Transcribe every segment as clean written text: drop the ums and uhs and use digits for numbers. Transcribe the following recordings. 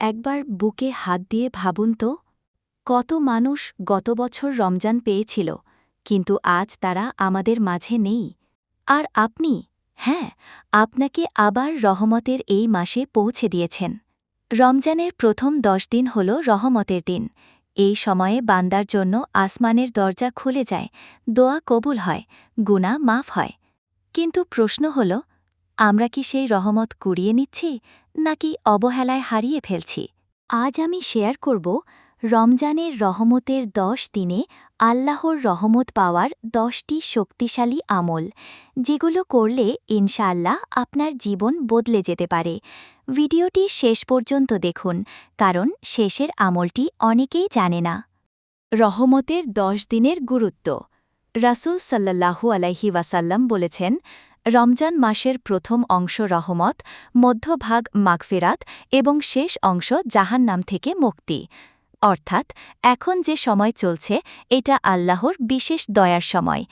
একবার বুকে হাত দিয়ে ভাবুন তো, কত মানুষ গত বছর রমজান পেয়েছিল, কিন্তু আজ তারা আমাদের মাঝে নেই। আর আপনি, হ্যাঁ, আপনাকে আবার রহমতের এই মাসে পৌঁছে দিয়েছেন। রমজানের প্রথম 10 দিন হল রহমতের দিন। এই সময়ে বান্দার জন্য আসমানের দরজা খুলে যায়, দোয়া কবুল হয়, গুনাহ মাফ হয়। কিন্তু প্রশ্ন হল, আমরা কি সেই রহমত কুড়িয়ে নিচ্ছি, নাকি অবহেলায় হারিয়ে ফেলছি? আজ আমি শেয়ার করব রমজানের রহমতের 10 দিনে আল্লাহর রহমত পাওয়ার 10টি শক্তিশালী আমল, যেগুলো করলে ইনশাআল্লাহ আপনার জীবন বদলে যেতে পারে। ভিডিওটি শেষ পর্যন্ত দেখুন, কারণ শেষের আমলটি অনেকেই জানে না। রহমতের 10 দিনের গুরুত্ব। রাসূল সাল্লাল্লাহু আলাইহি ওয়াসাল্লাম বলেছেন, রমজান মাসের প্রথম অংশ রহমত, মধ্যভাগ মাগফিরাত এবং শেষ অংশ জাহান্নাম থেকে মুক্তি। অর্থাৎ এখন যে সময় চলছে এটা আল্লাহর বিশেষ দয়ার সময়।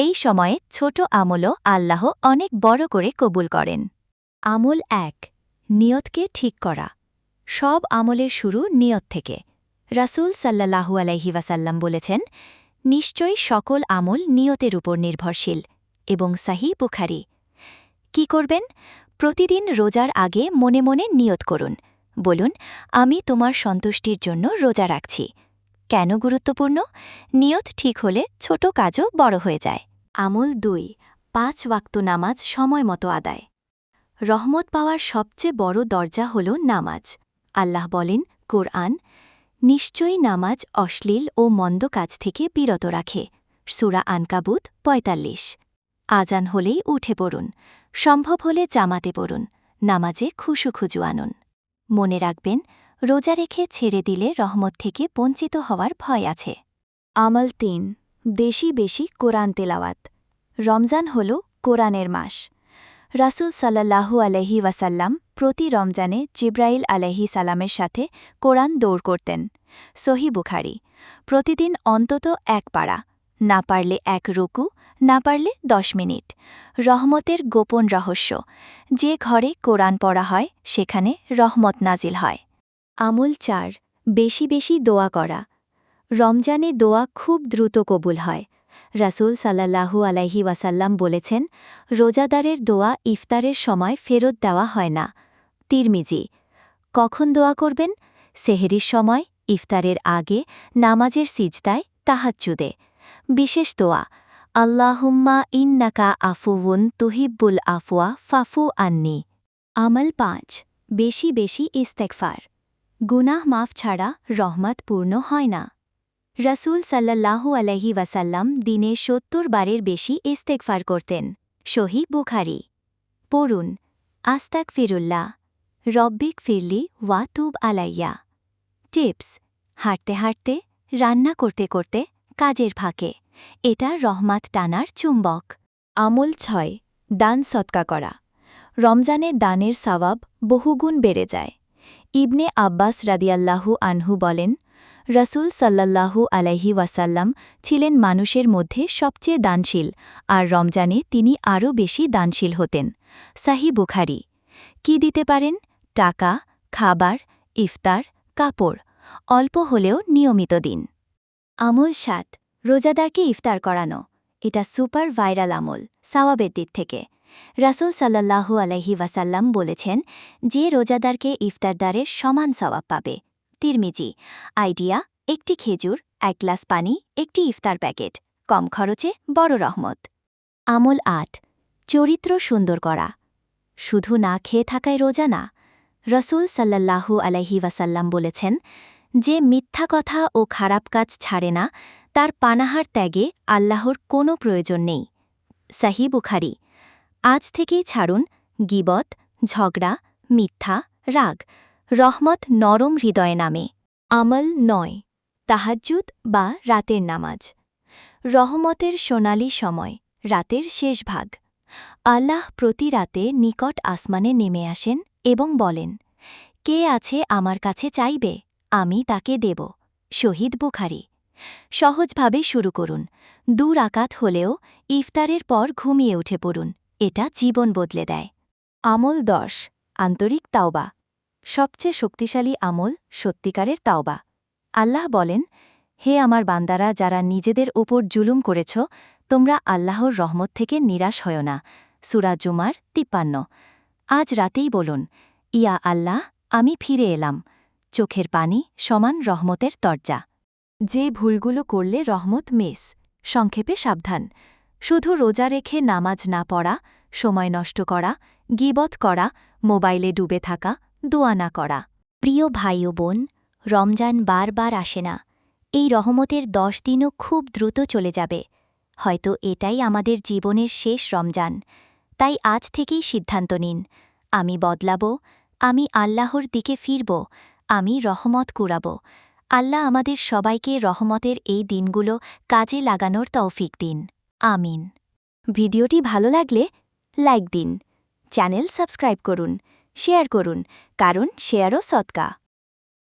এই সময়ে ছোট আমলও আল্লাহ অনেক বড় করে কবুল করেন। আমল 1, নিয়তকে ঠিক করা। সব আমলের শুরু নিয়ত থেকে। রাসূল সাল্লাল্লাহু আলাইহি ওয়াসাল্লাম বলেছেন, নিশ্চয়ই সকল আমল নিয়তের উপর নির্ভরশীল। এবং সহিহ বুখারী। কি করবেন? প্রতিদিন রোজার আগে মনে মনে নিয়ত করুন। বলুন, আমি তোমার সন্তুষ্টির জন্য রোজা রাখছি। কেন গুরুত্বপূর্ণ? নিয়ত ঠিক হলে ছোট কাজও বড় হয়ে যায়। আমল 2, 5 ওয়াক্ত নামাজ সময়মতো আদায়। রহমত পাওয়ার সবচেয়ে বড় দরজা হল নামাজ। আল্লাহ বলেন কোরআন, নিশ্চয়ই নামাজ অশ্লীল ও মন্দ কাজ থেকে বিরত রাখে। সূরা আনকাবুত 45। আজান হলেই উঠে পড়ুন, সম্ভব হলে জামাতে পড়ুন, নামাজে খুশু আনুন। মনে রাখবেন, রোজা রেখে ছেড়ে দিলে রহমত থেকে বঞ্চিত হওয়ার ভয় আছে। আমল 3, বেশি কোরআন তেলাওয়াত। রমজান হল কোরআনের মাস। রাসূল সাল্লাল্লাহু আলাইহি ওয়াসাল্লাম প্রতি রমজানে জিব্রাইল আলাইহি সালামের সাথে কোরআন দৌড় করতেন। সহিহ বুখারী। প্রতিদিন অন্তত 1 পারা, না পারলে 1 রুকু, না পারলে 10 মিনিট। রহমতের গোপন রহস্য, যে ঘরে কোরআন পড়া হয় সেখানে রহমত নাজিল হয়। আমল 4, বেশি দোয়া করা। রমজানে দোয়া খুব দ্রুত কবুল হয়। রাসূল সাল্লাল্লাহু আলাইহি ওয়াসাল্লাম বলেছেন, রোজাদারের দোয়া ইফতারের সময় ফেরত দেওয়া হয় না। তিরমিজি। কখন দোয়া করবেন? সেহরির সময়, ইফতারের আগে, নামাজের সিজদায়, তাহাজ্জুদে। বিশেষ দোয়া, আল্লাহুম্মা ইন্নাকা আফুউন তুহিব্বুল আফওয়া ফাফু আন্নি। আমল 5, বেশি ইস্তেগফার। গুনাহ মাফ ছাড়া রহমত পূর্ণ হয় না। রাসূল সাল্লাল্লাহু আলাইহি ওয়াসাল্লাম দিনে 70 বারের বেশি ইস্তেগফার করতেন। সহিহ বুখারী। পড়ুন, আস্তাগফিরুল্লাহ, রব্বিক ফিরলি ওয়া তুব আলাইয়া। টিপস, হাঁটতে হাঁটতে, রান্না করতে করতে, কাজের ফাঁকে। এটা রহমত টানার চুম্বক। আমল 6, দান সদকা করা। রমজানে দানের সওয়াব বহুগুণ বেড়ে যায়। ইবনে আব্বাস রাদিয়াল্লাহু আনহু বলেন, রাসূল সাল্লাল্লাহু আলাইহি ওয়াসাল্লাম ছিলেন মানুষের মধ্যে সবচেয়ে দানশীল, আর রমজানে তিনি আরও বেশি দানশীল হতেন। সহিহ বুখারী। কি দিতে পারেন? টাকা, খাবার, ইফতার, কাপড়। অল্প হলেও নিয়মিত দিন। আমল 7, রোজাদারকে ইফতার করানো। এটা সুপার ভাইরাল আমল, সওয়াবের দিক থেকে। রাসূল সাল্লাল্লাহু আলাইহি ওয়াসাল্লাম বলেছেন, যে রোজাদারকে ইফতারদারের সমান সওয়াব পাবে। তিরমিজি। আইডিয়া, একটি খেজুর, 1 গ্লাস পানি, একটি ইফতার প্যাকেট। কম খরচে বড় রহমত। আমল 8, চরিত্র সুন্দর করা। শুধু না খেয়ে থাকায় রোজা না। রাসূল সাল্লাল্লাহু আলাইহি ওয়াসাল্লাম বলেছেন, যে মিথ্যা কথা ও খারাপ কাজ ছাড়ে না, তার পানাহার ত্যাগে আল্লাহর কোনো প্রয়োজন নেই। সহিহ বুখারী। আজ থেকেই ছাড়ুন গীবত, ঝগড়া, মিথ্যা, রাগ। রহমত নরম হৃদয়ে নামে। আমল 9, তাহাজ্জুদ বা রাতের নামাজ। রহমতের সোনালি সময়, রাতের শেষ ভাগ। আল্লাহ প্রতি রাতে নিকট আসমানে নেমে আসেন এবং বলেন, কে আছে আমার কাছে চাইবে, আমি তাকে দেব। সহিহ বুখারী। সহজভাবে শুরু করুন। 2 রাকাত হলেও ইফতারের পর ঘুমিয়ে উঠে পড়ুন, এটা জীবন বদলে দেয়। আমল 10, আন্তরিক তাওবা। সবচেয়ে শক্তিশালী আমল সত্যিকারের তাওবা। আল্লাহ বলেন, হে আমার বান্দারা যারা নিজেদের ওপর জুলুম করেছ, তোমরা আল্লাহর রহমত থেকে নিরাশ হয় না। সূরা জুমার 53। আজ রাতেই বলুন, ইয়া আল্লাহ, আমি ফিরে এলাম। চোখের পানি সমান রহমতের দরজা। যে ভুলগুলো করলে রহমত মিস। সংক্ষেপে সাবধান। শুধু রোজা রেখে নামাজ না পড়া, সময় নষ্ট করা, গীবত করা, মোবাইলে ডুবে থাকা, দোয়া না করা। প্রিয় ভাই ও বোন, রমজান বারবার আসে না। এই রহমতের 10 দিনও খুব দ্রুত চলে যাবে। হয়তো এটাই আমাদের জীবনের শেষ রমজান। তাই আজ থেকেই সিদ্ধান্ত নিন, আমি বদলাব, আমি আল্লাহর দিকে ফিরব, আমি রহমত কুড়াব। আল্লাহ আমাদের সবাইকে রহমতের এই দিনগুলো কাজে লাগানোর তৌফিক দিন। আমিন। ভিডিওটি ভালো লাগলে লাইক দিন, চ্যানেল সাবস্ক্রাইব করুন, শেয়ার করুন, কারণ শেয়ারও সদকা।